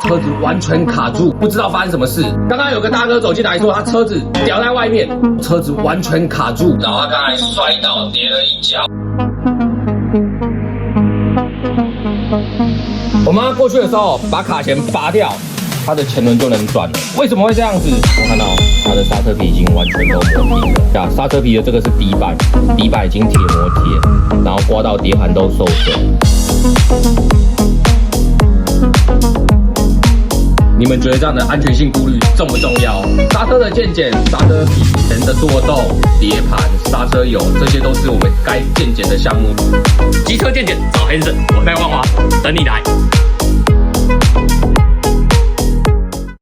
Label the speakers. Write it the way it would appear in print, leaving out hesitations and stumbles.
Speaker 1: 车子完全卡住，不知道发生什么事。刚刚有个大哥走进来说，他车子掉在外面，车子完全卡住，然后他刚才摔倒跌了一跤。我们过去的时候把卡钳拔掉，它的前轮就能转了。为什么会这样子？我看到它的刹车皮已经完全都磨平了。刹车皮的这个是底板，底板已经铁磨铁，然后刮到碟盘都受损。你们觉得这样的安全性顾虑重不重要？刹车的健检、刹车皮、前的舵洞、碟盘、刹车油，这些都是我们该健检的项目。
Speaker 2: 机车健检找 Hanson，我在万华等你来。